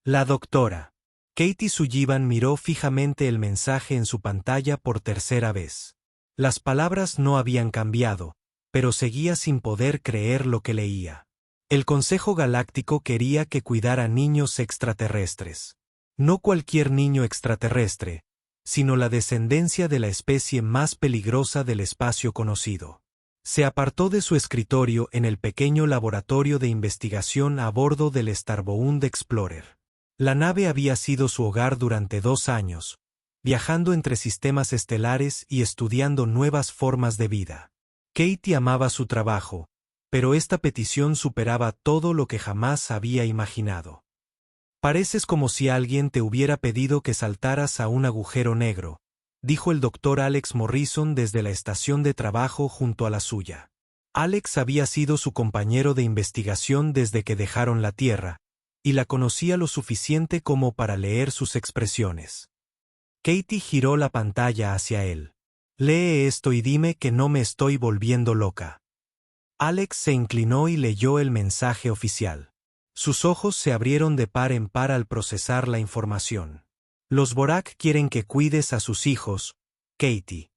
La doctora. Katie Sullivan miró fijamente el mensaje en su pantalla por tercera vez. Las palabras no habían cambiado, pero seguía sin poder creer lo que leía. El Consejo Galáctico quería que cuidara niños extraterrestres. No cualquier niño extraterrestre, sino la descendencia de la especie más peligrosa del espacio conocido. Se apartó de su escritorio en el pequeño laboratorio de investigación a bordo del Starbound Explorer. La nave había sido su hogar durante 2 años, viajando entre sistemas estelares y estudiando nuevas formas de vida. Katie amaba su trabajo, pero esta petición superaba todo lo que jamás había imaginado. «Pareces como si alguien te hubiera pedido que saltaras a un agujero negro», dijo el Dr. Alex Morrison desde la estación de trabajo junto a la suya. Alex había sido su compañero de investigación desde que dejaron la Tierra, y la conocía lo suficiente como para leer sus expresiones. Katie giró la pantalla hacia él. «Lee esto y dime que no me estoy volviendo loca». Alex se inclinó y leyó el mensaje oficial. Sus ojos se abrieron de par en par al procesar la información. «Los Borak quieren que cuides a sus hijos, Katie.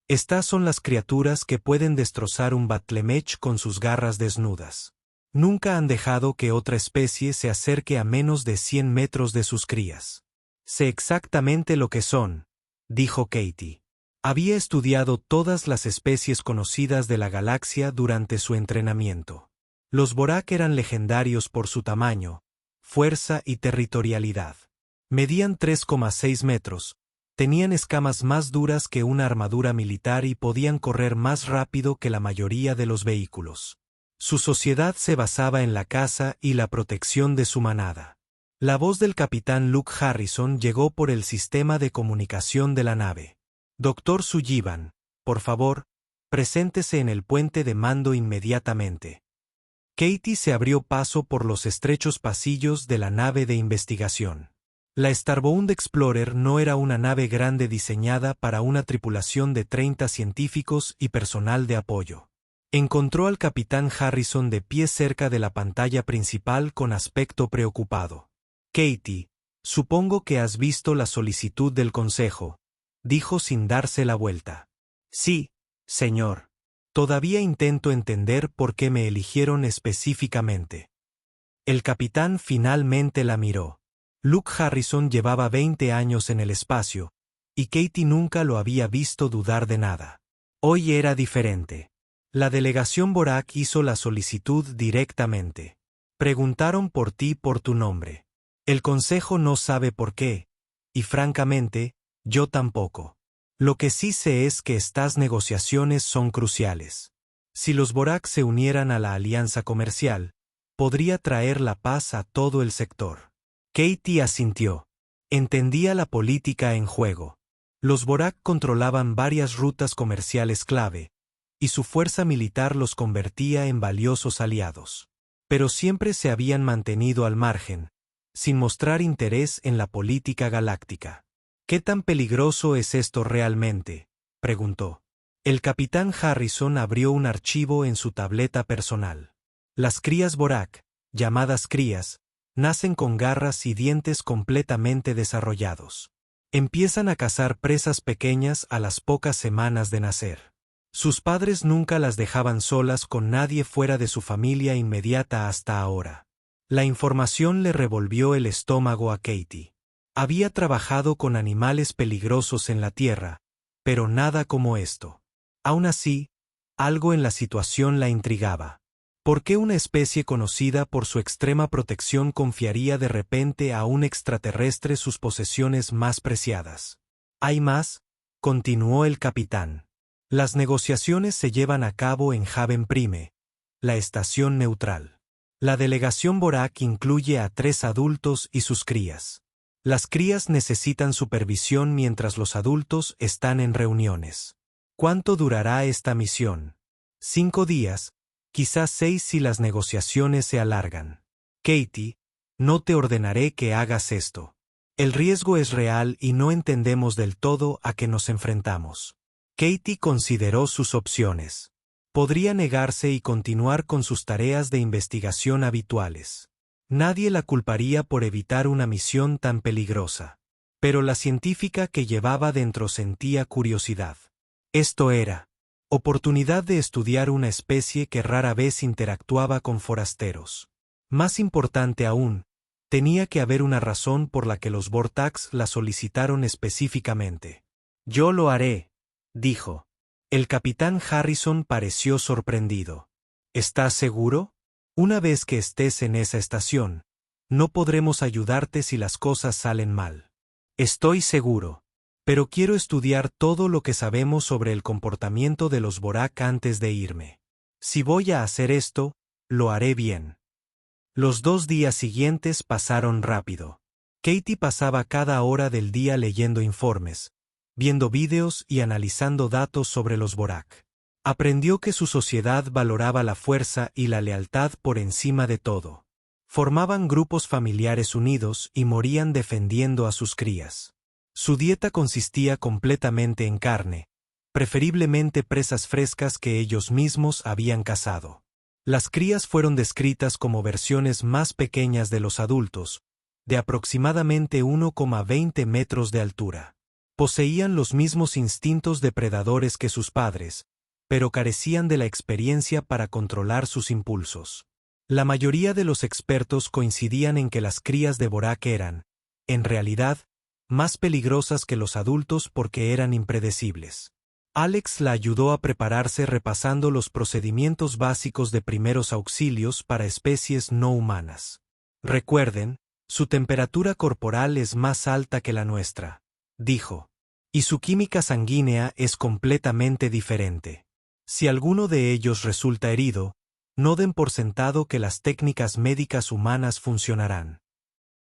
Estas son las criaturas que pueden destrozar un Batlemech con sus garras desnudas. Nunca han dejado que otra especie se acerque a menos de 100 metros de sus crías. Sé exactamente lo que son», dijo Katie. Había estudiado todas las especies conocidas de la galaxia durante su entrenamiento. Los Borak eran legendarios por su tamaño, fuerza y territorialidad. Medían 3,6 metros, tenían escamas más duras que una armadura militar y podían correr más rápido que la mayoría de los vehículos. Su sociedad se basaba en la caza y la protección de su manada. La voz del capitán Luke Harrison llegó por el sistema de comunicación de la nave. «Dr. Sullivan, por favor, preséntese en el puente de mando inmediatamente». Katie se abrió paso por los estrechos pasillos de la nave de investigación. La Starbound Explorer no era una nave grande diseñada para una tripulación de 30 científicos y personal de apoyo. Encontró al capitán Harrison de pie cerca de la pantalla principal con aspecto preocupado. «Katie, supongo que has visto la solicitud del Consejo», dijo sin darse la vuelta. «Sí, señor. Todavía intento entender por qué me eligieron específicamente». El capitán finalmente la miró. Luke Harrison llevaba 20 años en el espacio, y Katie nunca lo había visto dudar de nada. Hoy era diferente. La delegación Borak hizo la solicitud directamente. «Preguntaron por ti por tu nombre. El Consejo no sabe por qué, y francamente, yo tampoco. Lo que sí sé es que estas negociaciones son cruciales. Si los Borak se unieran a la alianza comercial, podría traer la paz a todo el sector». Katie asintió. Entendía la política en juego. Los Borak controlaban varias rutas comerciales clave, y su fuerza militar los convertía en valiosos aliados. Pero siempre se habían mantenido al margen, sin mostrar interés en la política galáctica. «¿Qué tan peligroso es esto realmente?», preguntó. El capitán Harrison abrió un archivo en su tableta personal. «Las crías Borak, llamadas crías, nacen con garras y dientes completamente desarrollados. Empiezan a cazar presas pequeñas a las pocas semanas de nacer. Sus padres nunca las dejaban solas con nadie fuera de su familia inmediata hasta ahora». La información le revolvió el estómago a Katie. Había trabajado con animales peligrosos en la Tierra, pero nada como esto. Aún así, algo en la situación la intrigaba. ¿Por qué una especie conocida por su extrema protección confiaría de repente a un extraterrestre sus posesiones más preciadas? «Hay más», continuó el capitán. «Las negociaciones se llevan a cabo en Haven Prime, la estación neutral. La delegación Borak incluye a 3 adultos y sus crías. Las crías necesitan supervisión mientras los adultos están en reuniones. ¿Cuánto durará esta misión? 5 días, quizás 6 si las negociaciones se alargan. Katie, no te ordenaré que hagas esto. El riesgo es real y no entendemos del todo a qué nos enfrentamos». Katie consideró sus opciones. Podría negarse y continuar con sus tareas de investigación habituales. Nadie la culparía por evitar una misión tan peligrosa. Pero la científica que llevaba dentro sentía curiosidad. Esto era oportunidad de estudiar una especie que rara vez interactuaba con forasteros. Más importante aún, tenía que haber una razón por la que los Vortax la solicitaron específicamente. «Yo lo haré», dijo. El capitán Harrison pareció sorprendido. «¿Estás seguro? Una vez que estés en esa estación, no podremos ayudarte si las cosas salen mal». «Estoy seguro. Pero quiero estudiar todo lo que sabemos sobre el comportamiento de los Vorak antes de irme. Si voy a hacer esto, lo haré bien». Los 2 días siguientes pasaron rápido. Katie pasaba cada hora del día leyendo informes, viendo vídeos y analizando datos sobre los Vorak. Aprendió que su sociedad valoraba la fuerza y la lealtad por encima de todo. Formaban grupos familiares unidos y morían defendiendo a sus crías. Su dieta consistía completamente en carne, preferiblemente presas frescas que ellos mismos habían cazado. Las crías fueron descritas como versiones más pequeñas de los adultos, de aproximadamente 1,20 metros de altura. Poseían los mismos instintos depredadores que sus padres, pero carecían de la experiencia para controlar sus impulsos. La mayoría de los expertos coincidían en que las crías de Vorak eran, en realidad, más peligrosas que los adultos porque eran impredecibles. Alex la ayudó a prepararse repasando los procedimientos básicos de primeros auxilios para especies no humanas. «Recuerden, su temperatura corporal es más alta que la nuestra», dijo. «Y su química sanguínea es completamente diferente. Si alguno de ellos resulta herido, no den por sentado que las técnicas médicas humanas funcionarán».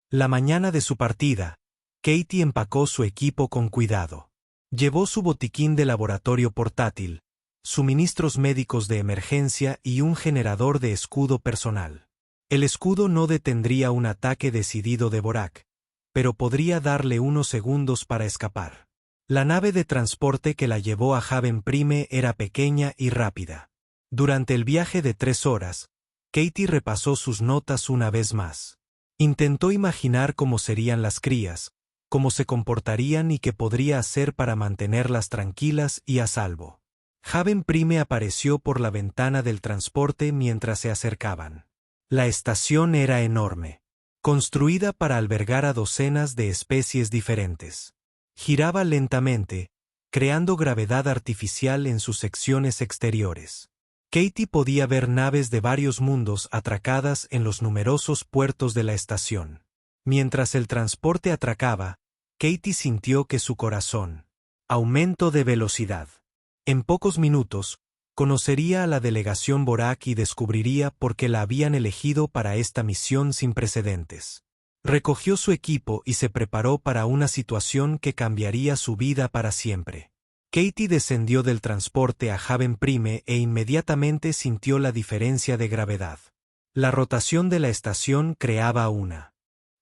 La mañana de su partida, Katie empacó su equipo con cuidado. Llevó su botiquín de laboratorio portátil, suministros médicos de emergencia y un generador de escudo personal. El escudo no detendría un ataque decidido de Vorak, pero podría darle unos segundos para escapar. La nave de transporte que la llevó a Haven Prime era pequeña y rápida. Durante el viaje de 3 horas, Katie repasó sus notas una vez más. Intentó imaginar cómo serían las crías, cómo se comportarían y qué podría hacer para mantenerlas tranquilas y a salvo. Haven Prime apareció por la ventana del transporte mientras se acercaban. La estación era enorme, construida para albergar a docenas de especies diferentes. Giraba lentamente, creando gravedad artificial en sus secciones exteriores. Katie podía ver naves de varios mundos atracadas en los numerosos puertos de la estación. Mientras el transporte atracaba, Katie sintió que su corazón aumentó de velocidad. En pocos minutos, conocería a la delegación Vorak y descubriría por qué la habían elegido para esta misión sin precedentes. Recogió su equipo y se preparó para una situación que cambiaría su vida para siempre. Katie descendió del transporte a Haven Prime e inmediatamente sintió la diferencia de gravedad. La rotación de la estación creaba una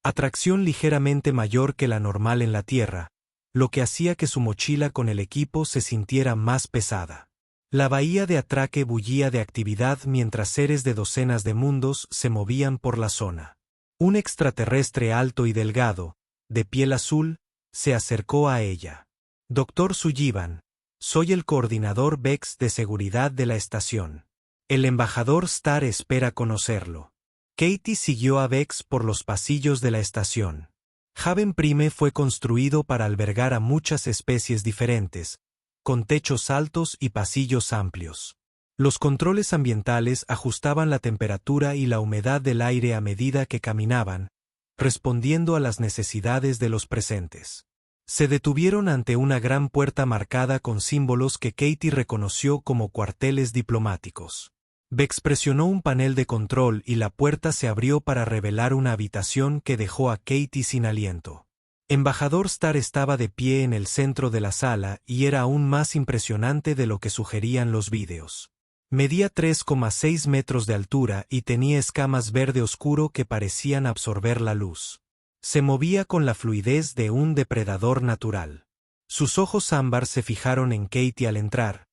atracción ligeramente mayor que la normal en la Tierra, lo que hacía que su mochila con el equipo se sintiera más pesada. La bahía de atraque bullía de actividad mientras seres de docenas de mundos se movían por la zona. Un extraterrestre alto y delgado, de piel azul, se acercó a ella. «Dr. Sullivan, soy el coordinador Vex de seguridad de la estación. El embajador Starr espera conocerlo». Katie siguió a Vex por los pasillos de la estación. Haven Prime fue construido para albergar a muchas especies diferentes, con techos altos y pasillos amplios. Los controles ambientales ajustaban la temperatura y la humedad del aire a medida que caminaban, respondiendo a las necesidades de los presentes. Se detuvieron ante una gran puerta marcada con símbolos que Katie reconoció como cuarteles diplomáticos. Vex presionó un panel de control y la puerta se abrió para revelar una habitación que dejó a Katie sin aliento. Embajador Starr estaba de pie en el centro de la sala y era aún más impresionante de lo que sugerían los vídeos. Medía 3,6 metros de altura y tenía escamas verde oscuro que parecían absorber la luz. Se movía con la fluidez de un depredador natural. Sus ojos ámbar se fijaron en Katie al entrar,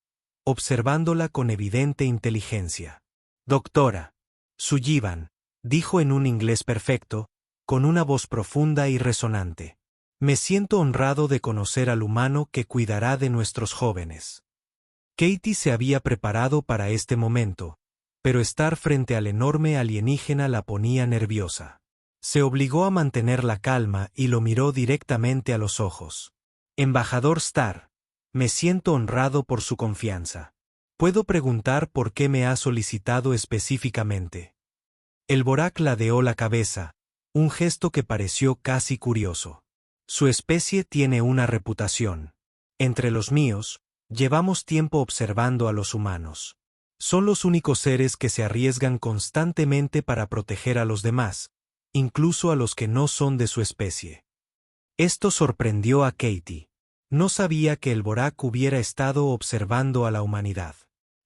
observándola con evidente inteligencia. «Doctora Sullivan», dijo en un inglés perfecto, con una voz profunda y resonante. Me siento honrado de conocer al humano que cuidará de nuestros jóvenes. Katie se había preparado para este momento, pero estar frente al enorme alienígena la ponía nerviosa. Se obligó a mantener la calma y lo miró directamente a los ojos. Embajador Starr, me siento honrado por su confianza. ¿Puedo preguntar por qué me ha solicitado específicamente? El Borak ladeó la cabeza, un gesto que pareció casi curioso. Su especie tiene una reputación. Entre los míos, llevamos tiempo observando a los humanos. Son los únicos seres que se arriesgan constantemente para proteger a los demás, incluso a los que no son de su especie. Esto sorprendió a Katie. No sabía que el Borak hubiera estado observando a la humanidad.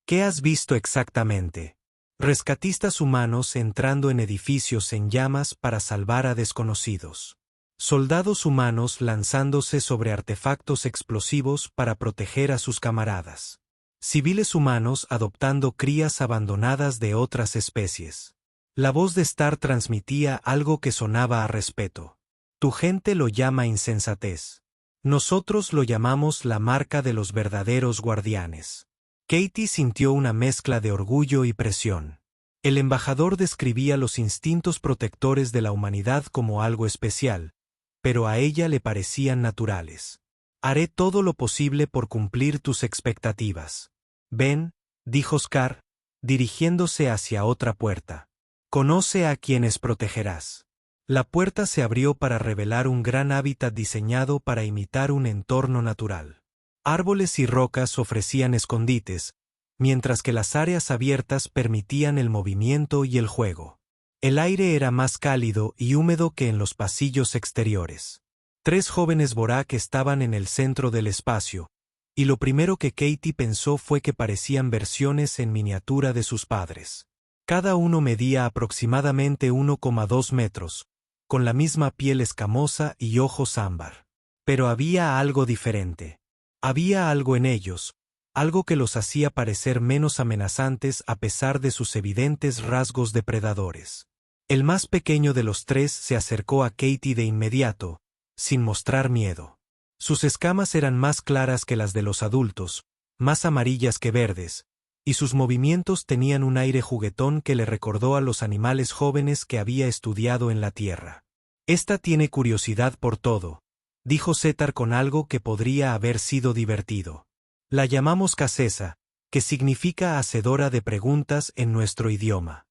¿Qué has visto exactamente? Rescatistas humanos entrando en edificios en llamas para salvar a desconocidos. Soldados humanos lanzándose sobre artefactos explosivos para proteger a sus camaradas. Civiles humanos adoptando crías abandonadas de otras especies. La voz de Starr transmitía algo que sonaba a respeto. Tu gente lo llama insensatez. Nosotros lo llamamos la marca de los verdaderos guardianes. Katie sintió una mezcla de orgullo y presión. El embajador describía los instintos protectores de la humanidad como algo especial, pero a ella le parecían naturales. Haré todo lo posible por cumplir tus expectativas. Ven, dijo Scar, dirigiéndose hacia otra puerta. Conoce a quienes protegerás. La puerta se abrió para revelar un gran hábitat diseñado para imitar un entorno natural. Árboles y rocas ofrecían escondites, mientras que las áreas abiertas permitían el movimiento y el juego. El aire era más cálido y húmedo que en los pasillos exteriores. 3 jóvenes Borak estaban en el centro del espacio, y lo primero que Katie pensó fue que parecían versiones en miniatura de sus padres. Cada uno medía aproximadamente 1,2 metros, con la misma piel escamosa y ojos ámbar. Pero había algo diferente. Había algo en ellos, algo que los hacía parecer menos amenazantes a pesar de sus evidentes rasgos depredadores. El más pequeño de los 3 se acercó a Katie de inmediato, sin mostrar miedo. Sus escamas eran más claras que las de los adultos, más amarillas que verdes, y sus movimientos tenían un aire juguetón que le recordó a los animales jóvenes que había estudiado en la Tierra. Esta tiene curiosidad por todo, dijo Setar con algo que podría haber sido divertido. La llamamos Casesa, que significa hacedora de preguntas en nuestro idioma.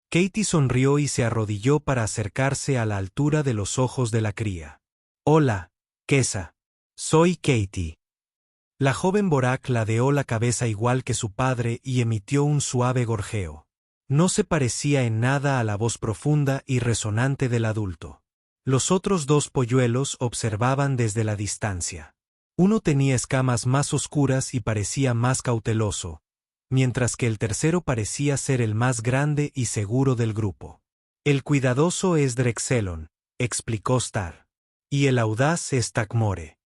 Katie sonrió y se arrodilló para acercarse a la altura de los ojos de la cría. Hola, Kesa. Soy Katie. La joven Borak ladeó la cabeza igual que su padre y emitió un suave gorjeo. No se parecía en nada a la voz profunda y resonante del adulto. Los otros 2 polluelos observaban desde la distancia. Uno tenía escamas más oscuras y parecía más cauteloso, mientras que el tercero parecía ser el más grande y seguro del grupo. El cuidadoso es Drexelon, explicó Starr. Y el audaz es Takmore.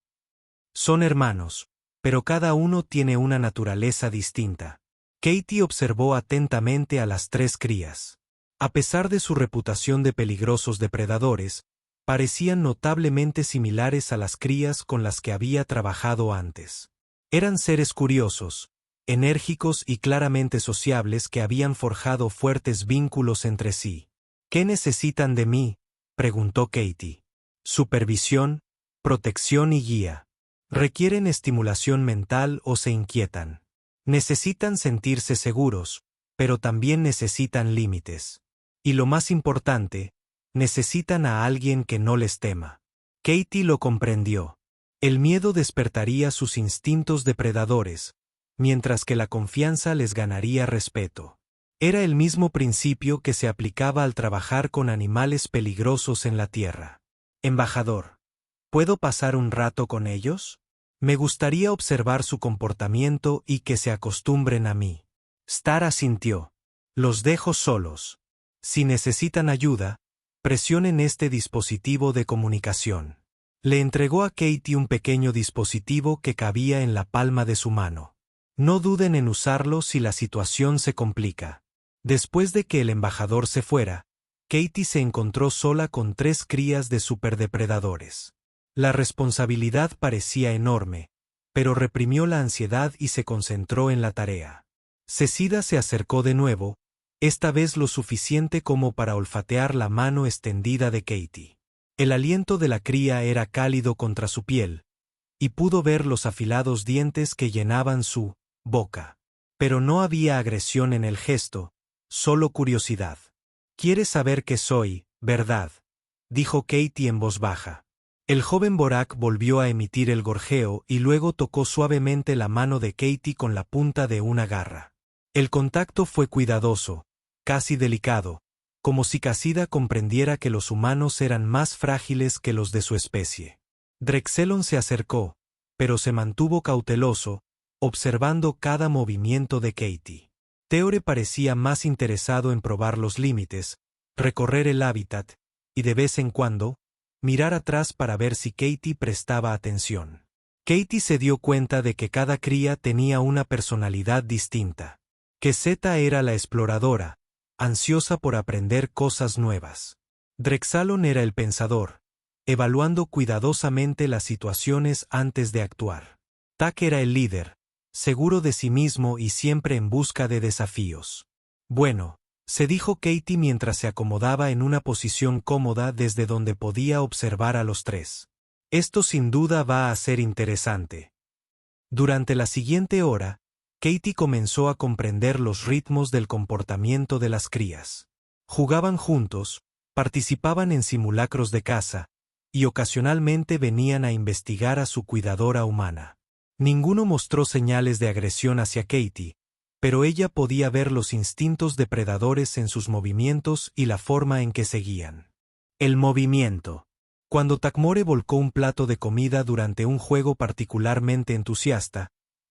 Son hermanos, pero cada uno tiene una naturaleza distinta. Katie observó atentamente a las 3 crías. A pesar de su reputación de peligrosos depredadores, parecían notablemente similares a las crías con las que había trabajado antes. Eran seres curiosos, enérgicos y claramente sociables que habían forjado fuertes vínculos entre sí. ¿Qué necesitan de mí?, preguntó Katie. Supervisión, protección y guía. Requieren estimulación mental o se inquietan. Necesitan sentirse seguros, pero también necesitan límites. Y lo más importante, necesitan a alguien que no les tema. Katie lo comprendió. El miedo despertaría sus instintos depredadores, mientras que la confianza les ganaría respeto. Era el mismo principio que se aplicaba al trabajar con animales peligrosos en la Tierra. Embajador, ¿puedo pasar un rato con ellos? Me gustaría observar su comportamiento y que se acostumbren a mí. Starr asintió. Los dejo solos. Si necesitan ayuda, presionen este dispositivo de comunicación. Le entregó a Katie un pequeño dispositivo que cabía en la palma de su mano. No duden en usarlo si la situación se complica. Después de que el embajador se fuera, Katie se encontró sola con 3 crías de superdepredadores. La responsabilidad parecía enorme, pero reprimió la ansiedad y se concentró en la tarea. Cecida se acercó de nuevo, esta vez lo suficiente como para olfatear la mano extendida de Katie. El aliento de la cría era cálido contra su piel, y pudo ver los afilados dientes que llenaban su boca. Pero no había agresión en el gesto, solo curiosidad. «¿Quieres saber qué soy, verdad?», dijo Katie en voz baja. El joven Borak volvió a emitir el gorjeo y luego tocó suavemente la mano de Katie con la punta de una garra. El contacto fue cuidadoso, casi delicado, como si Cassida comprendiera que los humanos eran más frágiles que los de su especie. Drexelon se acercó, pero se mantuvo cauteloso, observando cada movimiento de Katie. Teore parecía más interesado en probar los límites, recorrer el hábitat, y de vez en cuando, mirar atrás para ver si Katie prestaba atención. Katie se dio cuenta de que cada cría tenía una personalidad distinta. Que Zeta era la exploradora, ansiosa por aprender cosas nuevas. Drexalon era el pensador, evaluando cuidadosamente las situaciones antes de actuar. Tak era el líder, seguro de sí mismo y siempre en busca de desafíos. Bueno, se dijo Katie mientras se acomodaba en una posición cómoda desde donde podía observar a los 3. Esto sin duda va a ser interesante. Durante la siguiente hora, Katie comenzó a comprender los ritmos del comportamiento de las crías. Jugaban juntos, participaban en simulacros de caza, y ocasionalmente venían a investigar a su cuidadora humana. Ninguno mostró señales de agresión hacia Katie, pero ella podía ver los instintos depredadores en sus movimientos y la forma en que seguían. El movimiento. Cuando Takmore volcó un plato de comida durante un juego particularmente entusiasta,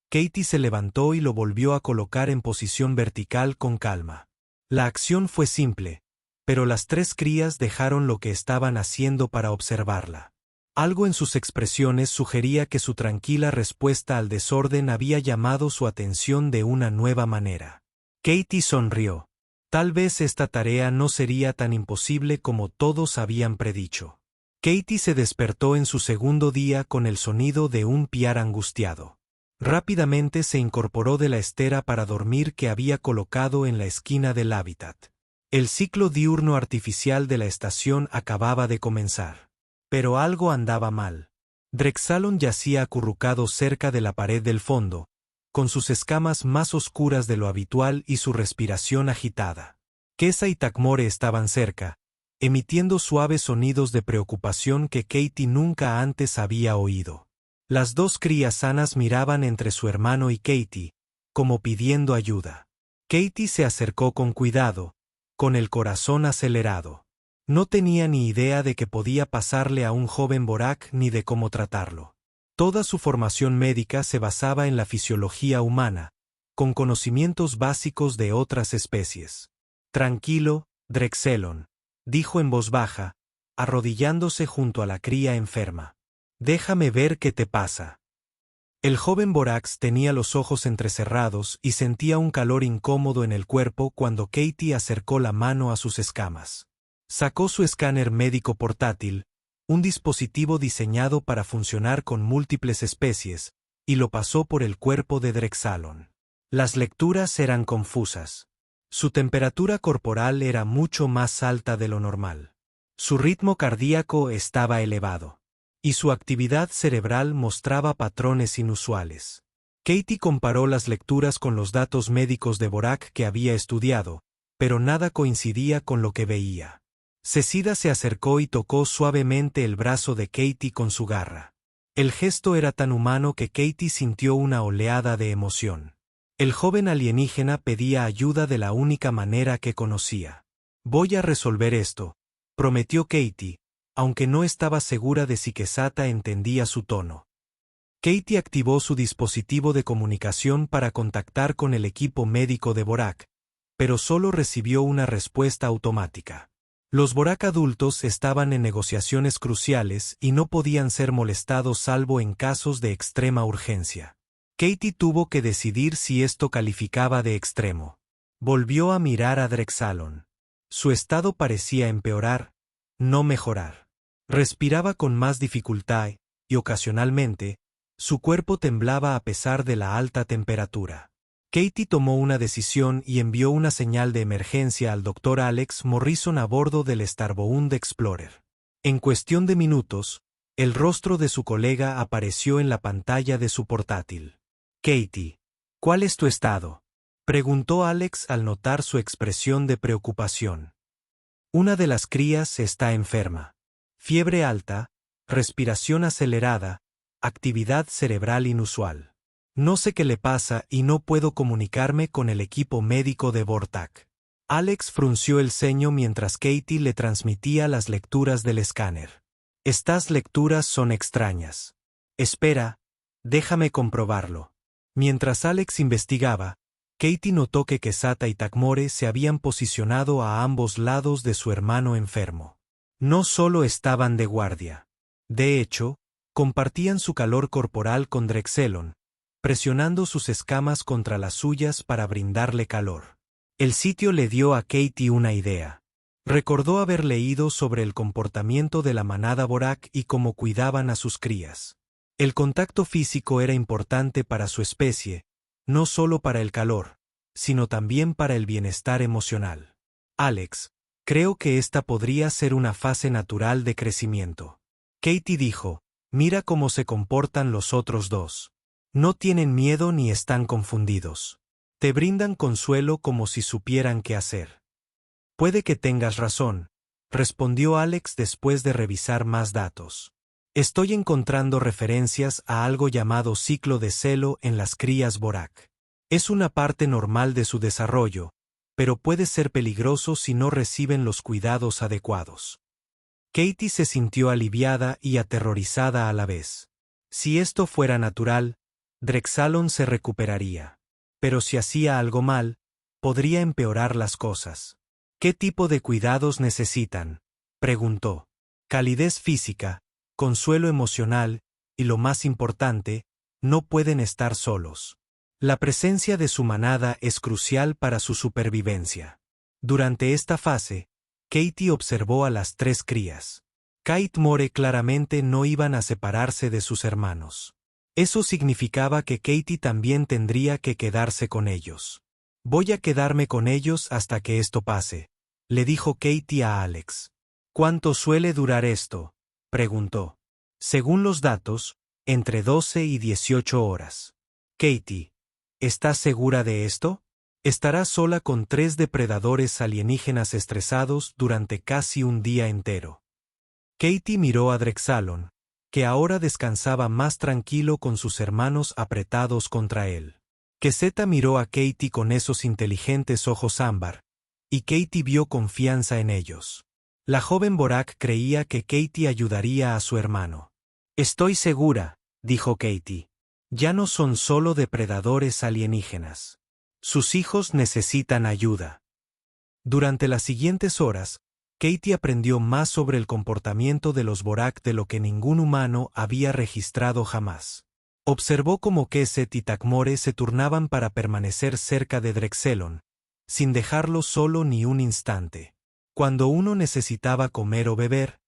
Katie se levantó y lo volvió a colocar en posición vertical con calma. La acción fue simple, pero las 3 crías dejaron lo que estaban haciendo para observarla. Algo en sus expresiones sugería que su tranquila respuesta al desorden había llamado su atención de una nueva manera. Katie sonrió. Tal vez esta tarea no sería tan imposible como todos habían predicho. Katie se despertó en su segundo día con el sonido de un piar angustiado. Rápidamente se incorporó de la estera para dormir que había colocado en la esquina del hábitat. El ciclo diurno artificial de la estación acababa de comenzar. Pero algo andaba mal. Drexalon yacía acurrucado cerca de la pared del fondo, con sus escamas más oscuras de lo habitual y su respiración agitada. Kesa y Takmore estaban cerca, emitiendo suaves sonidos de preocupación que Katie nunca antes había oído. Las 2 crías sanas miraban entre su hermano y Katie, como pidiendo ayuda. Katie se acercó con cuidado, con el corazón acelerado. No tenía ni idea de que podía pasarle a un joven Borak ni de cómo tratarlo. Toda su formación médica se basaba en la fisiología humana, con conocimientos básicos de otras especies. «Tranquilo, Drexelon», dijo en voz baja, arrodillándose junto a la cría enferma. «Déjame ver qué te pasa». El joven Borax tenía los ojos entrecerrados y sentía un calor incómodo en el cuerpo cuando Katie acercó la mano a sus escamas. Sacó su escáner médico portátil, un dispositivo diseñado para funcionar con múltiples especies, y lo pasó por el cuerpo de Drexalon. Las lecturas eran confusas. Su temperatura corporal era mucho más alta de lo normal. Su ritmo cardíaco estaba elevado. Y su actividad cerebral mostraba patrones inusuales. Katie comparó las lecturas con los datos médicos de Borak que había estudiado, pero nada coincidía con lo que veía. Cecida se acercó y tocó suavemente el brazo de Katie con su garra. El gesto era tan humano que Katie sintió una oleada de emoción. El joven alienígena pedía ayuda de la única manera que conocía. «Voy a resolver esto», prometió Katie, aunque no estaba segura de si Kesata entendía su tono. Katie activó su dispositivo de comunicación para contactar con el equipo médico de Borak, pero solo recibió una respuesta automática. Los Borak adultos estaban en negociaciones cruciales y no podían ser molestados salvo en casos de extrema urgencia. Katie tuvo que decidir si esto calificaba de extremo. Volvió a mirar a Drexalon. Su estado parecía empeorar, no mejorar. Respiraba con más dificultad y, ocasionalmente, su cuerpo temblaba a pesar de la alta temperatura. Katie tomó una decisión y envió una señal de emergencia al Dr. Alex Morrison a bordo del Starbound Explorer. En cuestión de minutos, el rostro de su colega apareció en la pantalla de su portátil. «Katie, ¿cuál es tu estado?», preguntó Alex al notar su expresión de preocupación. «Una de las crías está enferma. Fiebre alta, respiración acelerada, actividad cerebral inusual. No sé qué le pasa y no puedo comunicarme con el equipo médico de Vortak». Alex frunció el ceño mientras Katie le transmitía las lecturas del escáner. «Estas lecturas son extrañas. Espera, déjame comprobarlo». Mientras Alex investigaba, Katie notó que Kesata y Takmore se habían posicionado a ambos lados de su hermano enfermo. No solo estaban de guardia. De hecho, compartían su calor corporal con Drexelon, presionando sus escamas contra las suyas para brindarle calor. El sitio le dio a Katie una idea. Recordó haber leído sobre el comportamiento de la manada Vorak y cómo cuidaban a sus crías. El contacto físico era importante para su especie, no solo para el calor, sino también para el bienestar emocional. «Alex, creo que esta podría ser una fase natural de crecimiento». Katie dijo, «Mira cómo se comportan los otros dos. No tienen miedo ni están confundidos. Te brindan consuelo como si supieran qué hacer». «Puede que tengas razón», respondió Alex después de revisar más datos. «Estoy encontrando referencias a algo llamado ciclo de celo en las crías Vorak. Es una parte normal de su desarrollo, pero puede ser peligroso si no reciben los cuidados adecuados». Katie se sintió aliviada y aterrorizada a la vez. Si esto fuera natural, Drexalon se recuperaría. Pero si hacía algo mal, podría empeorar las cosas. «¿Qué tipo de cuidados necesitan?», preguntó. «Calidez física, consuelo emocional, y lo más importante, no pueden estar solos. La presencia de su manada es crucial para su supervivencia». Durante esta fase, Katie observó a las tres crías. Kate More claramente no iban a separarse de sus hermanos. Eso significaba que Katie también tendría que quedarse con ellos. «Voy a quedarme con ellos hasta que esto pase», le dijo Katie a Alex. «¿Cuánto suele durar esto?», preguntó. «Según los datos, entre 12 y 18 horas. Katie, ¿estás segura de esto? Estarás sola con 3 depredadores alienígenas estresados durante casi un día entero». Katie miró a Drexalon, que ahora descansaba más tranquilo con sus hermanos apretados contra él. Keseta miró a Katie con esos inteligentes ojos ámbar, y Katie vio confianza en ellos. La joven Vorak creía que Katie ayudaría a su hermano. «Estoy segura», dijo Katie. «Ya no son solo depredadores alienígenas. Sus hijos necesitan ayuda». Durante las siguientes horas, Katie aprendió más sobre el comportamiento de los Vorak de lo que ningún humano había registrado jamás. Observó cómo Keset y Takmore se turnaban para permanecer cerca de Drexelon, sin dejarlo solo ni un instante. Cuando uno necesitaba comer o beber,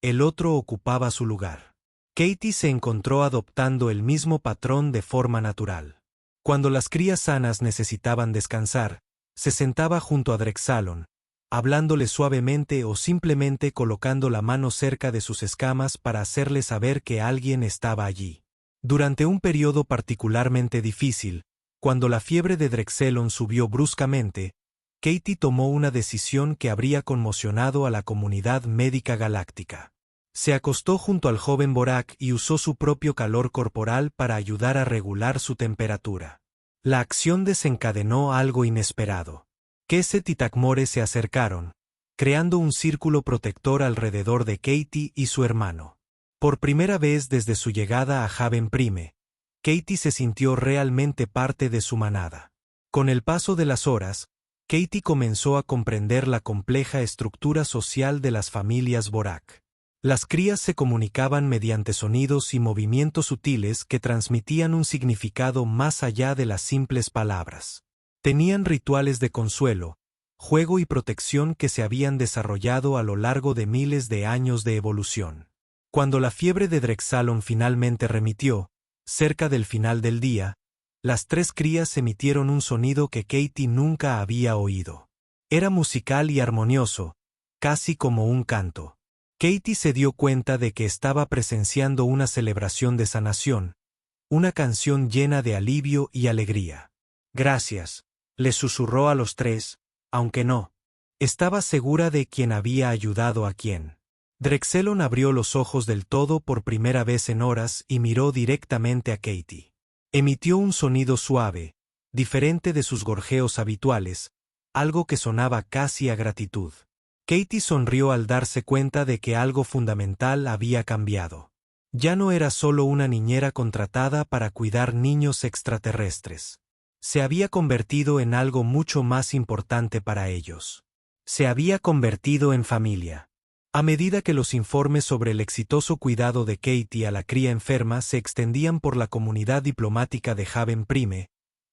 el otro ocupaba su lugar. Katie se encontró adoptando el mismo patrón de forma natural. Cuando las crías sanas necesitaban descansar, se sentaba junto a Drexalon, hablándole suavemente o simplemente colocando la mano cerca de sus escamas para hacerle saber que alguien estaba allí. Durante un periodo particularmente difícil, cuando la fiebre de Drexelon subió bruscamente, Katie tomó una decisión que habría conmocionado a la comunidad médica galáctica. Se acostó junto al joven Vorak y usó su propio calor corporal para ayudar a regular su temperatura. La acción desencadenó algo inesperado. Keset y Takmore se acercaron, creando un círculo protector alrededor de Katie y su hermano. Por primera vez desde su llegada a Haven Prime, Katie se sintió realmente parte de su manada. Con el paso de las horas, Katie comenzó a comprender la compleja estructura social de las familias Vorak. Las crías se comunicaban mediante sonidos y movimientos sutiles que transmitían un significado más allá de las simples palabras. Tenían rituales de consuelo, juego y protección que se habían desarrollado a lo largo de miles de años de evolución. Cuando la fiebre de Drexalon finalmente remitió, cerca del final del día, las tres crías emitieron un sonido que Katie nunca había oído. Era musical y armonioso, casi como un canto. Katie se dio cuenta de que estaba presenciando una celebración de sanación, una canción llena de alivio y alegría. Gracias, les susurró a los tres, aunque no estaba segura de quién había ayudado a quién. Drexelon abrió los ojos del todo por primera vez en horas y miró directamente a Katie. Emitió un sonido suave, diferente de sus gorjeos habituales, algo que sonaba casi a gratitud. Katie sonrió al darse cuenta de que algo fundamental había cambiado. Ya no era solo una niñera contratada para cuidar niños extraterrestres. Se había convertido en algo mucho más importante para ellos. Se había convertido en familia. A medida que los informes sobre el exitoso cuidado de Katie a la cría enferma se extendían por la comunidad diplomática de Haven Prime,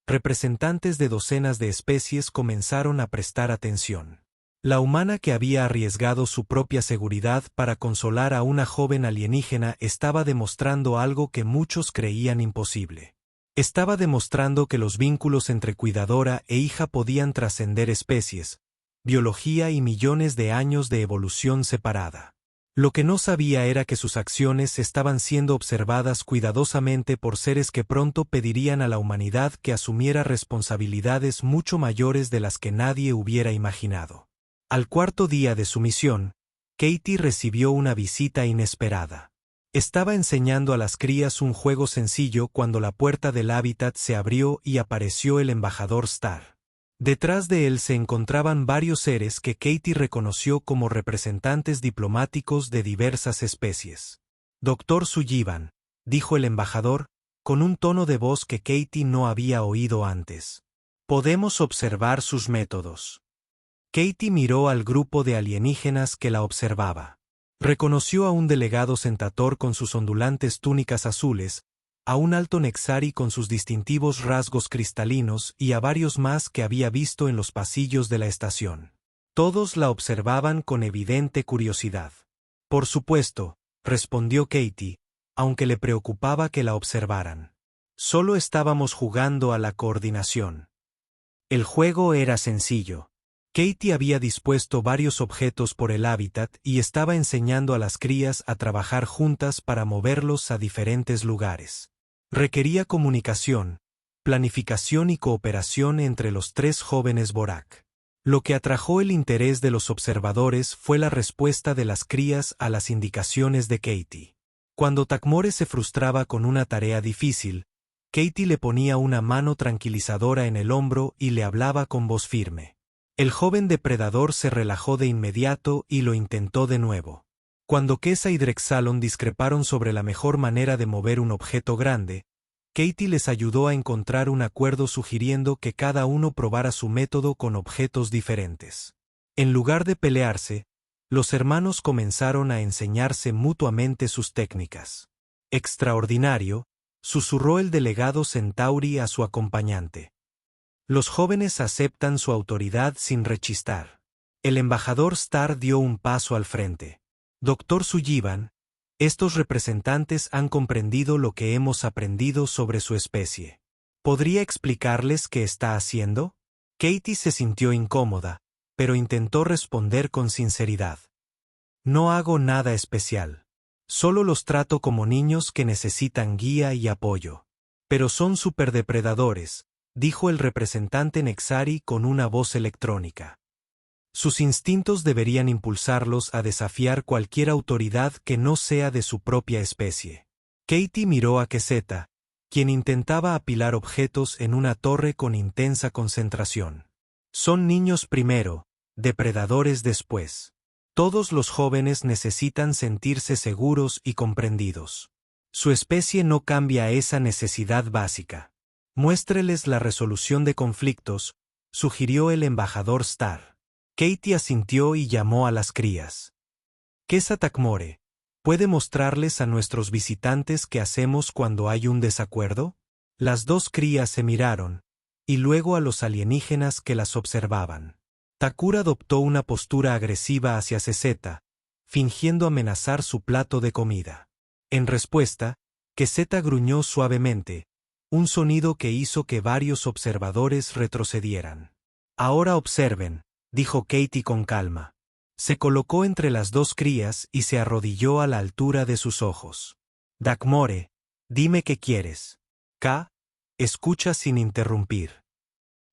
representantes de docenas de especies comenzaron a prestar atención. La humana que había arriesgado su propia seguridad para consolar a una joven alienígena estaba demostrando algo que muchos creían imposible. Estaba demostrando que los vínculos entre cuidadora e hija podían trascender especies, biología y millones de años de evolución separada. Lo que no sabía era que sus acciones estaban siendo observadas cuidadosamente por seres que pronto pedirían a la humanidad que asumiera responsabilidades mucho mayores de las que nadie hubiera imaginado. Al cuarto día de su misión, Katie recibió una visita inesperada. Estaba enseñando a las crías un juego sencillo cuando la puerta del hábitat se abrió y apareció el embajador Star. Detrás de él se encontraban varios seres que Katie reconoció como representantes diplomáticos de diversas especies. Dr. Sullivan, dijo el embajador, con un tono de voz que Katie no había oído antes. Podemos observar sus métodos. Katie miró al grupo de alienígenas que la observaba. Reconoció a un delegado Centaur con sus ondulantes túnicas azules, a un alto Nexari con sus distintivos rasgos cristalinos y a varios más que había visto en los pasillos de la estación. Todos la observaban con evidente curiosidad. Por supuesto, respondió Katie, aunque le preocupaba que la observaran. Solo estábamos jugando a la coordinación. El juego era sencillo. Katie había dispuesto varios objetos por el hábitat y estaba enseñando a las crías a trabajar juntas para moverlos a diferentes lugares. Requería comunicación, planificación y cooperación entre los tres jóvenes Borak. Lo que atrajo el interés de los observadores fue la respuesta de las crías a las indicaciones de Katie. Cuando Takmore se frustraba con una tarea difícil, Katie le ponía una mano tranquilizadora en el hombro y le hablaba con voz firme. El joven depredador se relajó de inmediato y lo intentó de nuevo. Cuando Kesa y Drexalon discreparon sobre la mejor manera de mover un objeto grande, Katie les ayudó a encontrar un acuerdo sugiriendo que cada uno probara su método con objetos diferentes. En lugar de pelearse, los hermanos comenzaron a enseñarse mutuamente sus técnicas. Extraordinario, susurró el delegado Centauri a su acompañante. Los jóvenes aceptan su autoridad sin rechistar. El embajador Star dio un paso al frente. Dr. Sullivan, estos representantes han comprendido lo que hemos aprendido sobre su especie. ¿Podría explicarles qué está haciendo? Katie se sintió incómoda, pero intentó responder con sinceridad. No hago nada especial. Solo los trato como niños que necesitan guía y apoyo. Pero son superdepredadores, dijo el representante Nexari con una voz electrónica. Sus instintos deberían impulsarlos a desafiar cualquier autoridad que no sea de su propia especie. Katie miró a Keseta, quien intentaba apilar objetos en una torre con intensa concentración. Son niños primero, depredadores después. Todos los jóvenes necesitan sentirse seguros y comprendidos. Su especie no cambia esa necesidad básica. Muéstreles la resolución de conflictos, sugirió el embajador Star. Katie asintió y llamó a las crías. Kesa Takmore, ¿puede mostrarles a nuestros visitantes qué hacemos cuando hay un desacuerdo? Las dos crías se miraron, y luego a los alienígenas que las observaban. Takura adoptó una postura agresiva hacia Zeta, fingiendo amenazar su plato de comida. En respuesta, Zeta gruñó suavemente, un sonido que hizo que varios observadores retrocedieran. Ahora observen, dijo Katie con calma. Se colocó entre las dos crías y se arrodilló a la altura de sus ojos. Dagmore, dime qué quieres. K. Escucha sin interrumpir.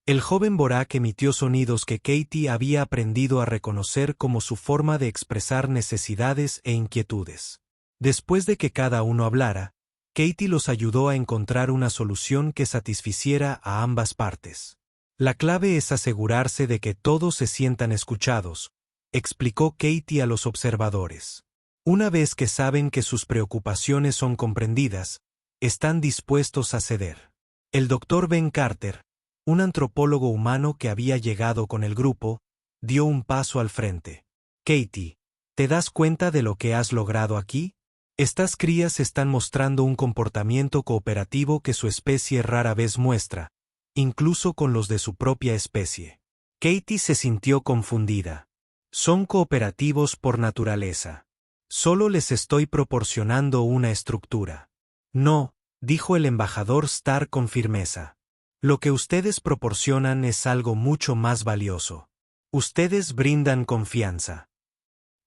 El joven Borak emitió sonidos que Katie había aprendido a reconocer como su forma de expresar necesidades e inquietudes. Después de que cada uno hablara, Katie los ayudó a encontrar una solución que satisficiera a ambas partes. La clave es asegurarse de que todos se sientan escuchados, explicó Katie a los observadores. Una vez que saben que sus preocupaciones son comprendidas, están dispuestos a ceder. El Dr. Ben Carter, un antropólogo humano que había llegado con el grupo, dio un paso al frente. Katie, ¿te das cuenta de lo que has logrado aquí? Estas crías están mostrando un comportamiento cooperativo que su especie rara vez muestra, incluso con los de su propia especie. Katie se sintió confundida. Son cooperativos por naturaleza. Solo les estoy proporcionando una estructura. No, dijo el embajador Starr con firmeza. Lo que ustedes proporcionan es algo mucho más valioso. Ustedes brindan confianza.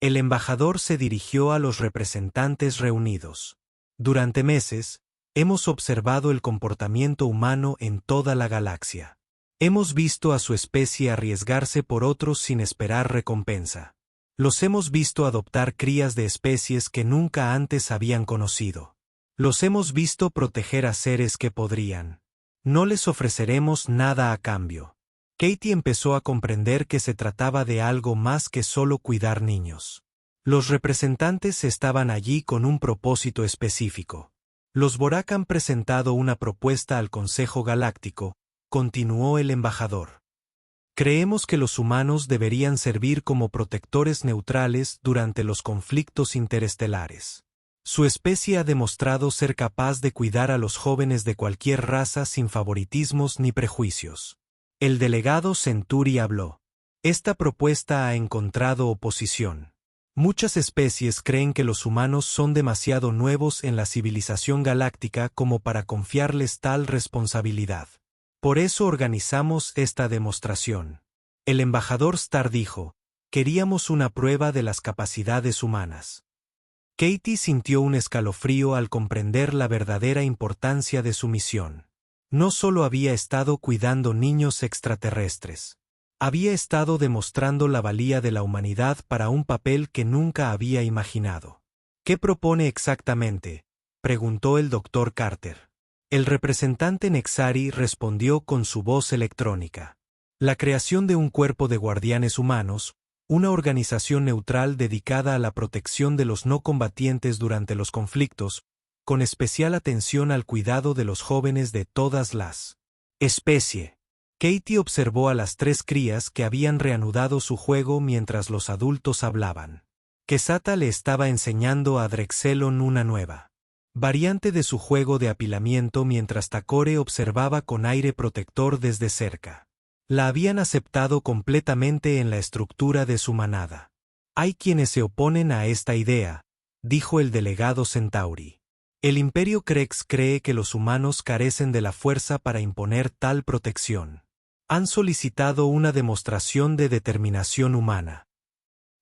El embajador se dirigió a los representantes reunidos. Durante meses, hemos observado el comportamiento humano en toda la galaxia. Hemos visto a su especie arriesgarse por otros sin esperar recompensa. Los hemos visto adoptar crías de especies que nunca antes habían conocido. Los hemos visto proteger a seres que podrían. No les ofreceremos nada a cambio. Katie empezó a comprender que se trataba de algo más que solo cuidar niños. Los representantes estaban allí con un propósito específico. Los Borak han presentado una propuesta al Consejo Galáctico, continuó el embajador. Creemos que los humanos deberían servir como protectores neutrales durante los conflictos interestelares. Su especie ha demostrado ser capaz de cuidar a los jóvenes de cualquier raza sin favoritismos ni prejuicios. El delegado Centuri habló. Esta propuesta ha encontrado oposición. Muchas especies creen que los humanos son demasiado nuevos en la civilización galáctica como para confiarles tal responsabilidad. Por eso organizamos esta demostración. El embajador Starr dijo, queríamos una prueba de las capacidades humanas. Katie sintió un escalofrío al comprender la verdadera importancia de su misión. No solo había estado cuidando niños extraterrestres. Había estado demostrando la valía de la humanidad para un papel que nunca había imaginado. ¿Qué propone exactamente?, preguntó el Dr. Carter. El representante Nexari respondió con su voz electrónica. La creación de un cuerpo de guardianes humanos, una organización neutral dedicada a la protección de los no combatientes durante los conflictos, con especial atención al cuidado de los jóvenes de todas las especie. Katie observó a las tres crías que habían reanudado su juego mientras los adultos hablaban. Kesata le estaba enseñando a Drexelon una nueva variante de su juego de apilamiento mientras Takore observaba con aire protector desde cerca. La habían aceptado completamente en la estructura de su manada. Hay quienes se oponen a esta idea, dijo el delegado Centauri. El Imperio Crex cree que los humanos carecen de la fuerza para imponer tal protección. Han solicitado una demostración de determinación humana.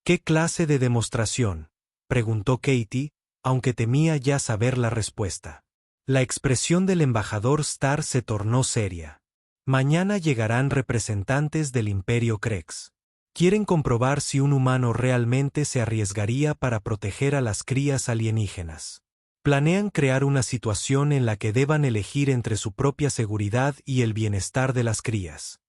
¿Qué clase de demostración?, preguntó Katie, aunque temía ya saber la respuesta. La expresión del embajador Starr se tornó seria. Mañana llegarán representantes del Imperio Crex. Quieren comprobar si un humano realmente se arriesgaría para proteger a las crías alienígenas. Planean crear una situación en la que deban elegir entre su propia seguridad y el bienestar de las crías.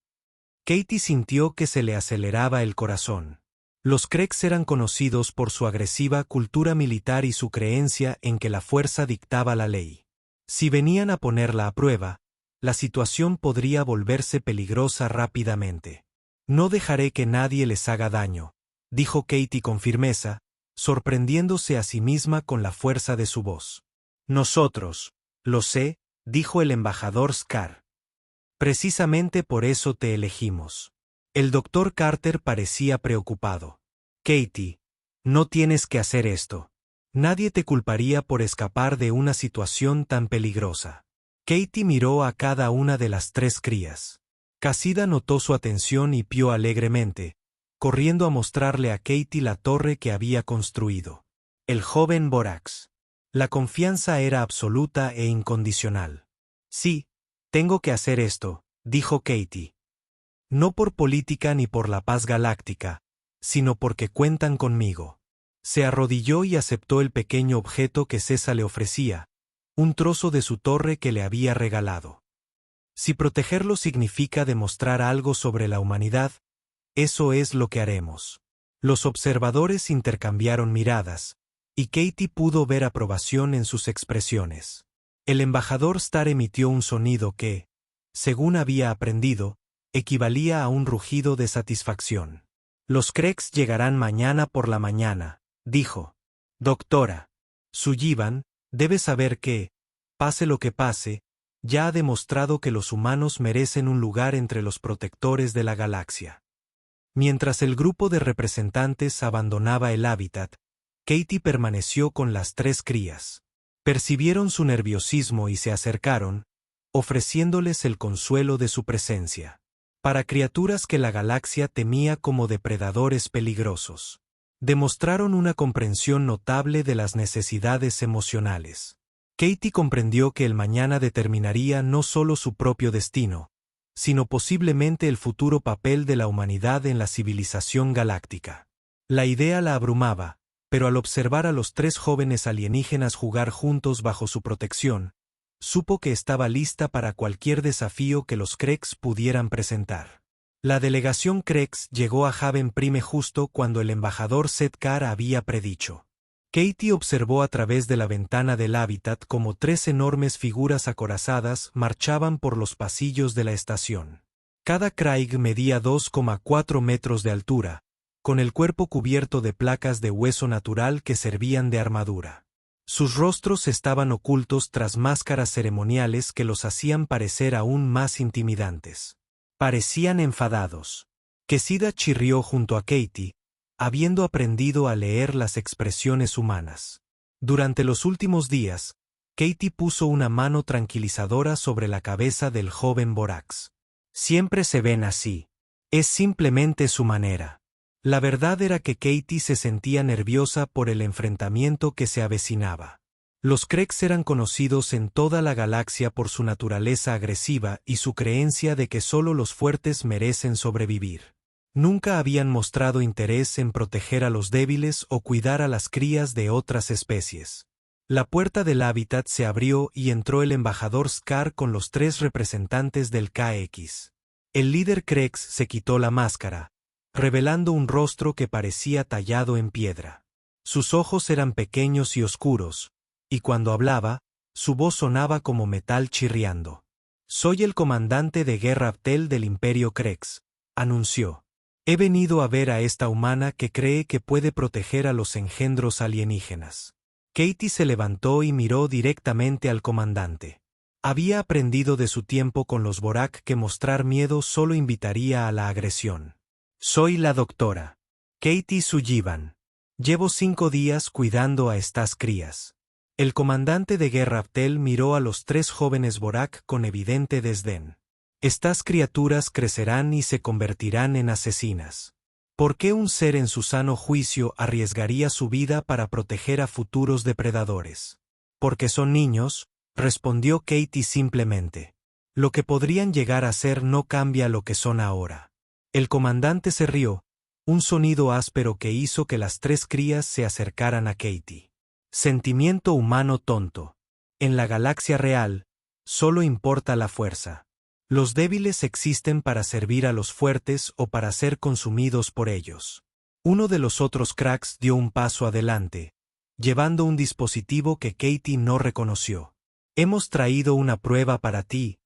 Katie sintió que se le aceleraba el corazón. Los Crex eran conocidos por su agresiva cultura militar y su creencia en que la fuerza dictaba la ley. Si venían a ponerla a prueba, la situación podría volverse peligrosa rápidamente. No dejaré que nadie les haga daño, dijo Katie con firmeza, sorprendiéndose a sí misma con la fuerza de su voz. Nosotros, lo sé, dijo el embajador Scar. Precisamente por eso te elegimos. El doctor Carter parecía preocupado. Katie, no tienes que hacer esto. Nadie te culparía por escapar de una situación tan peligrosa. Katie miró a cada una de las tres crías. Cassida notó su atención y pió alegremente, corriendo a mostrarle a Katie la torre que había construido. El joven Borax. La confianza era absoluta e incondicional. Sí, tengo que hacer esto, dijo Katie. No por política ni por la paz galáctica, sino porque cuentan conmigo. Se arrodilló y aceptó el pequeño objeto que César le ofrecía, un trozo de su torre que le había regalado. Si protegerlo significa demostrar algo sobre la humanidad, eso es lo que haremos. Los observadores intercambiaron miradas, y Katie pudo ver aprobación en sus expresiones. El embajador Starr emitió un sonido que, según había aprendido, equivalía a un rugido de satisfacción. Los Krex llegarán mañana por la mañana, dijo. Doctora Sullivan, debe saber que, pase lo que pase, ya ha demostrado que los humanos merecen un lugar entre los protectores de la galaxia. Mientras el grupo de representantes abandonaba el hábitat, Katie permaneció con las tres crías. Percibieron su nerviosismo y se acercaron, ofreciéndoles el consuelo de su presencia. Para criaturas que la galaxia temía como depredadores peligrosos. Demostraron una comprensión notable de las necesidades emocionales. Katie comprendió que el mañana determinaría no solo su propio destino, sino posiblemente el futuro papel de la humanidad en la civilización galáctica. La idea la abrumaba, pero al observar a los tres jóvenes alienígenas jugar juntos bajo su protección, supo que estaba lista para cualquier desafío que los Krex pudieran presentar. La delegación Krex llegó a Haven Prime justo cuando el embajador Setkar había predicho. Katie observó a través de la ventana del hábitat como tres enormes figuras acorazadas marchaban por los pasillos de la estación. Cada Craig medía 2,4 metros de altura, con el cuerpo cubierto de placas de hueso natural que servían de armadura. Sus rostros estaban ocultos tras máscaras ceremoniales que los hacían parecer aún más intimidantes. Parecían enfadados. Cassida chirrió junto a Katie, habiendo aprendido a leer las expresiones humanas. Durante los últimos días, Katie puso una mano tranquilizadora sobre la cabeza del joven Borax. Siempre se ven así. Es simplemente su manera. La verdad era que Katie se sentía nerviosa por el enfrentamiento que se avecinaba. Los Krex eran conocidos en toda la galaxia por su naturaleza agresiva y su creencia de que solo los fuertes merecen sobrevivir. Nunca habían mostrado interés en proteger a los débiles o cuidar a las crías de otras especies. La puerta del hábitat se abrió y entró el embajador Scar con los tres representantes del KX. El líder Krex se quitó la máscara, revelando un rostro que parecía tallado en piedra. Sus ojos eran pequeños y oscuros, y cuando hablaba, su voz sonaba como metal chirriando. «Soy el comandante de guerra Abtel del Imperio Krex», anunció. «He venido a ver a esta humana que cree que puede proteger a los engendros alienígenas». Katie se levantó y miró directamente al comandante. Había aprendido de su tiempo con los Borak que mostrar miedo solo invitaría a la agresión. «Soy la doctora Katie Sullivan. Llevo 5 días cuidando a estas crías». El comandante de guerra Abtel miró a los tres jóvenes Borak con evidente desdén. «Estas criaturas crecerán y se convertirán en asesinas. ¿Por qué un ser en su sano juicio arriesgaría su vida para proteger a futuros depredadores?» «Porque son niños», respondió Katie simplemente. «Lo que podrían llegar a ser no cambia lo que son ahora». El comandante se rió, un sonido áspero que hizo que las tres crías se acercaran a Katie. «Sentimiento humano tonto. En la galaxia real, solo importa la fuerza. Los débiles existen para servir a los fuertes o para ser consumidos por ellos». Uno de los otros cracks dio un paso adelante, llevando un dispositivo que Katie no reconoció. «Hemos traído una prueba para ti,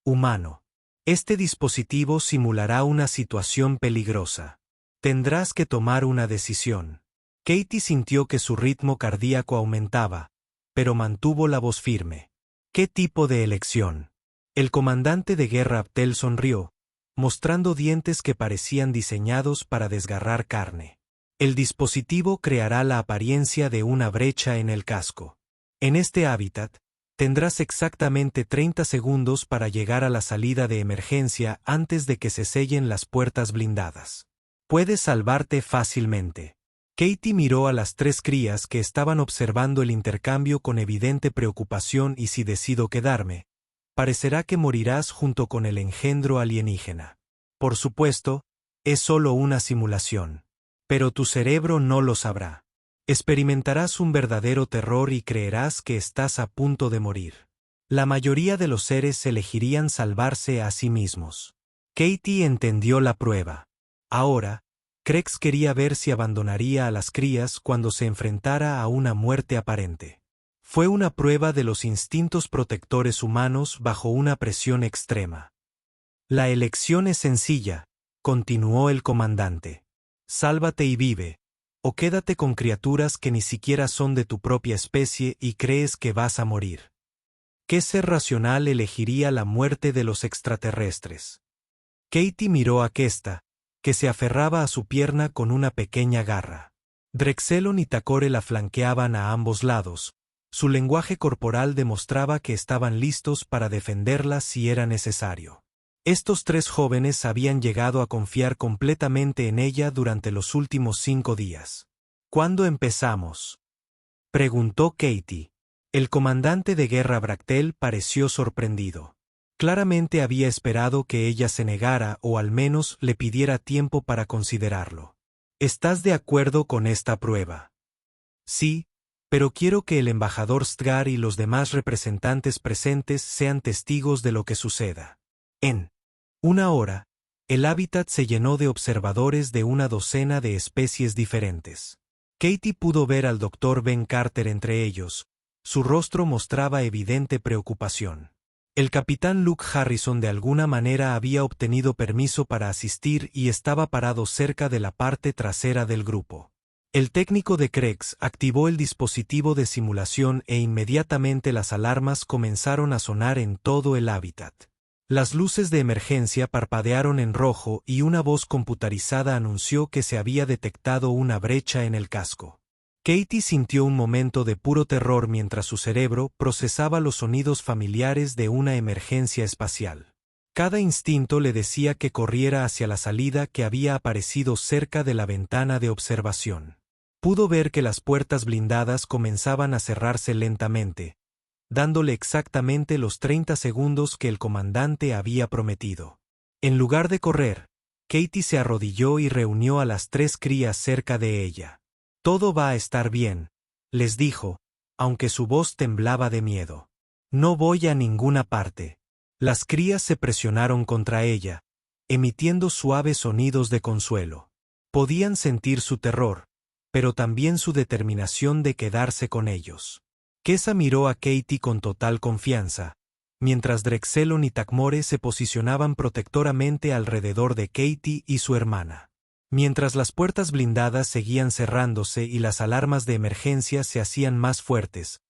humano. Este dispositivo simulará una situación peligrosa. Tendrás que tomar una decisión». Katie sintió que su ritmo cardíaco aumentaba, pero mantuvo la voz firme. «¿Qué tipo de elección?» El comandante de guerra Abtel sonrió, mostrando dientes que parecían diseñados para desgarrar carne. El dispositivo creará la apariencia de una brecha en el casco. En este hábitat, tendrás exactamente 30 segundos para llegar a la salida de emergencia antes de que se sellen las puertas blindadas. Puedes salvarte fácilmente. Katie miró a las tres crías que estaban observando el intercambio con evidente preocupación y si decido quedarme, parecerá que morirás junto con el engendro alienígena. Por supuesto, es solo una simulación. Pero tu cerebro no lo sabrá. Experimentarás un verdadero terror y creerás que estás a punto de morir. La mayoría de los seres elegirían salvarse a sí mismos. Katie entendió la prueba. Ahora, Crex quería ver si abandonaría a las crías cuando se enfrentara a una muerte aparente. Fue una prueba de los instintos protectores humanos bajo una presión extrema. La elección es sencilla, continuó el comandante. Sálvate y vive, o quédate con criaturas que ni siquiera son de tu propia especie y crees que vas a morir. ¿Qué ser racional elegiría la muerte de los extraterrestres? Katie miró a Kesta, que se aferraba a su pierna con una pequeña garra. Drexelon y Takore la flanqueaban a ambos lados. Su lenguaje corporal demostraba que estaban listos para defenderla si era necesario. Estos tres jóvenes habían llegado a confiar completamente en ella durante los últimos 5 días. ¿Cuándo empezamos?, preguntó Katie. El comandante de guerra Bractel pareció sorprendido. Claramente había esperado que ella se negara o al menos le pidiera tiempo para considerarlo. ¿Estás de acuerdo con esta prueba? Sí, pero quiero que el embajador Stgar y los demás representantes presentes sean testigos de lo que suceda. En 1 hora, el hábitat se llenó de observadores de una docena de especies diferentes. Katie pudo ver al Dr. Ben Carter entre ellos. Su rostro mostraba evidente preocupación. El capitán Luke Harrison de alguna manera había obtenido permiso para asistir y estaba parado cerca de la parte trasera del grupo. El técnico de Crex activó el dispositivo de simulación e inmediatamente las alarmas comenzaron a sonar en todo el hábitat. Las luces de emergencia parpadearon en rojo y una voz computarizada anunció que se había detectado una brecha en el casco. Katie sintió un momento de puro terror mientras su cerebro procesaba los sonidos familiares de una emergencia espacial. Cada instinto le decía que corriera hacia la salida que había aparecido cerca de la ventana de observación. Pudo ver que las puertas blindadas comenzaban a cerrarse lentamente, dándole exactamente los 30 segundos que el comandante había prometido. En lugar de correr, Katie se arrodilló y reunió a las tres crías cerca de ella. Todo va a estar bien, les dijo, aunque su voz temblaba de miedo. No voy a ninguna parte. Las crías se presionaron contra ella, emitiendo suaves sonidos de consuelo. Podían sentir su terror, pero también su determinación de quedarse con ellos. Kesa miró a Katie con total confianza, mientras Drexelon y Takmore se posicionaban protectoramente alrededor de Katie y su hermana. Mientras las puertas blindadas seguían cerrándose y las alarmas de emergencia se hacían más fuertes,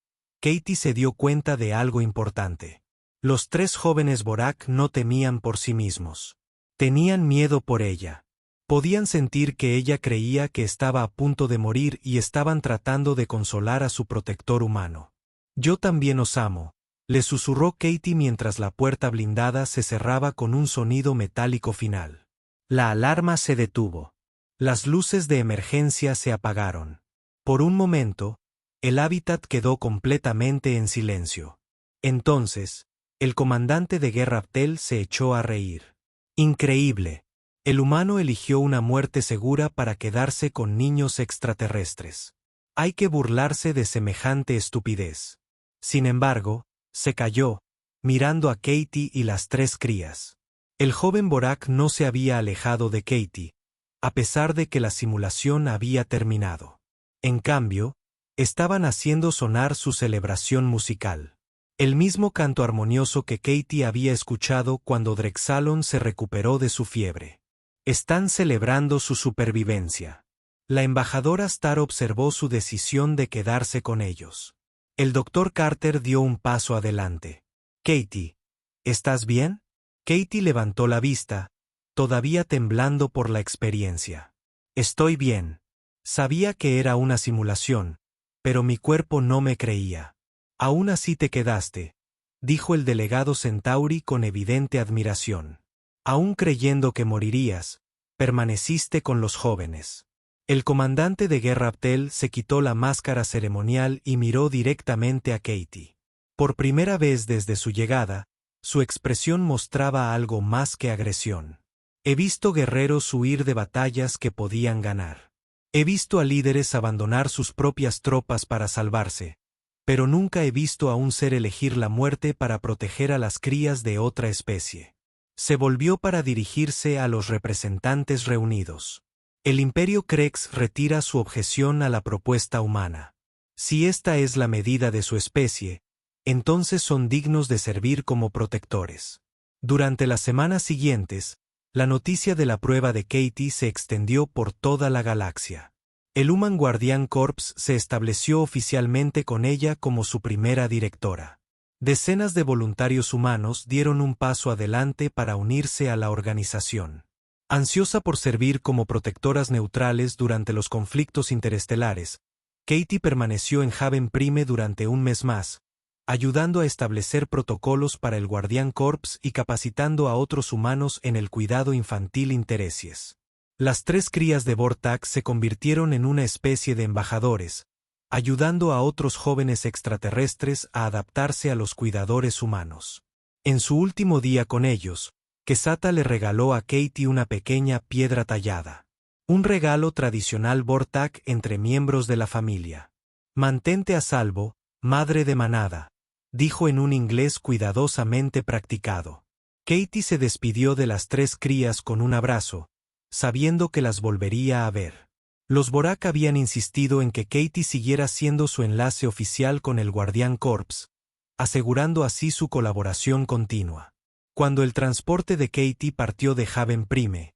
Katie se dio cuenta de algo importante. Los tres jóvenes Borak no temían por sí mismos. Tenían miedo por ella. Podían sentir que ella creía que estaba a punto de morir y estaban tratando de consolar a su protector humano. Yo también os amo, le susurró Katie mientras la puerta blindada se cerraba con un sonido metálico final. La alarma se detuvo. Las luces de emergencia se apagaron. Por un momento, el hábitat quedó completamente en silencio. Entonces, el comandante de guerra Abtel se echó a reír. Increíble. El humano eligió una muerte segura para quedarse con niños extraterrestres. Hay que burlarse de semejante estupidez. Sin embargo, se calló, mirando a Katie y las tres crías. El joven Borak no se había alejado de Katie, a pesar de que la simulación había terminado. En cambio, estaban haciendo sonar su celebración musical. El mismo canto armonioso que Katie había escuchado cuando Drexalon se recuperó de su fiebre. Están celebrando su supervivencia. La embajadora Star observó su decisión de quedarse con ellos. El Dr. Carter dio un paso adelante. Katie, ¿estás bien? Katie levantó la vista, todavía temblando por la experiencia. Estoy bien. Sabía que era una simulación, pero mi cuerpo no me creía. Aún así te quedaste, dijo el delegado Centauri con evidente admiración. Aún creyendo que morirías, permaneciste con los jóvenes. El comandante de guerra Abtel se quitó la máscara ceremonial y miró directamente a Katie. Por primera vez desde su llegada, su expresión mostraba algo más que agresión. He visto guerreros huir de batallas que podían ganar. He visto a líderes abandonar sus propias tropas para salvarse, pero nunca he visto a un ser elegir la muerte para proteger a las crías de otra especie. Se volvió para dirigirse a los representantes reunidos. El Imperio Crex retira su objeción a la propuesta humana. Si esta es la medida de su especie, entonces son dignos de servir como protectores. Durante las semanas siguientes, la noticia de la prueba de Katie se extendió por toda la galaxia. El Human Guardian Corps se estableció oficialmente con ella como su primera directora. Decenas de voluntarios humanos dieron un paso adelante para unirse a la organización. Ansiosa por servir como protectoras neutrales durante los conflictos interestelares, Katie permaneció en Haven Prime durante un mes más, ayudando a establecer protocolos para el Guardian Corps y capacitando a otros humanos en el cuidado infantil Interesies. Las 3 crías de Vortax se convirtieron en una especie de embajadores, ayudando a otros jóvenes extraterrestres a adaptarse a los cuidadores humanos. En su último día con ellos, Quesata le regaló a Katie una pequeña piedra tallada. Un regalo tradicional Vortac entre miembros de la familia. Mantente a salvo, madre de manada, dijo en un inglés cuidadosamente practicado. Katie se despidió de las 3 crías con un abrazo, sabiendo que las volvería a ver. Los Vorak habían insistido en que Katie siguiera siendo su enlace oficial con el Guardian Corps, asegurando así su colaboración continua. Cuando el transporte de Katie partió de Haven Prime,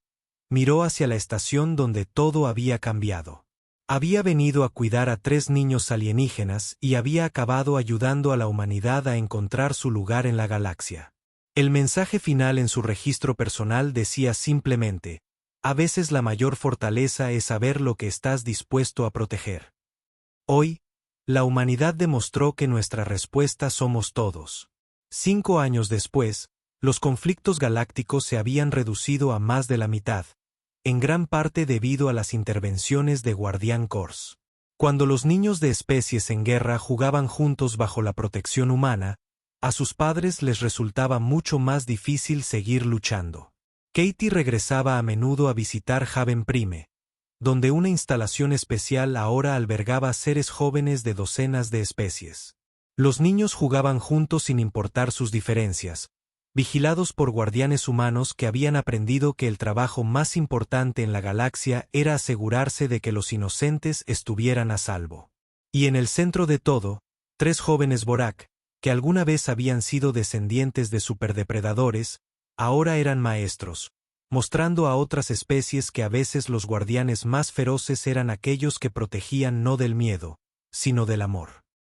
miró hacia la estación donde todo había cambiado. Había venido a cuidar a 3 niños alienígenas y había acabado ayudando a la humanidad a encontrar su lugar en la galaxia. El mensaje final en su registro personal decía simplemente: a veces la mayor fortaleza es saber lo que estás dispuesto a proteger. Hoy, la humanidad demostró que nuestra respuesta somos todos. 5 años después, los conflictos galácticos se habían reducido a más de la mitad, en gran parte debido a las intervenciones de Guardian Corps. Cuando los niños de especies en guerra jugaban juntos bajo la protección humana, a sus padres les resultaba mucho más difícil seguir luchando. Katie regresaba a menudo a visitar Haven Prime, donde una instalación especial ahora albergaba seres jóvenes de docenas de especies. Los niños jugaban juntos sin importar sus diferencias, vigilados por guardianes humanos que habían aprendido que el trabajo más importante en la galaxia era asegurarse de que los inocentes estuvieran a salvo. Y en el centro de todo, 3 jóvenes Vorak, que alguna vez habían sido descendientes de superdepredadores, ahora eran maestros, mostrando a otras especies que a veces los guardianes más feroces eran aquellos que protegían no del miedo, sino del amor.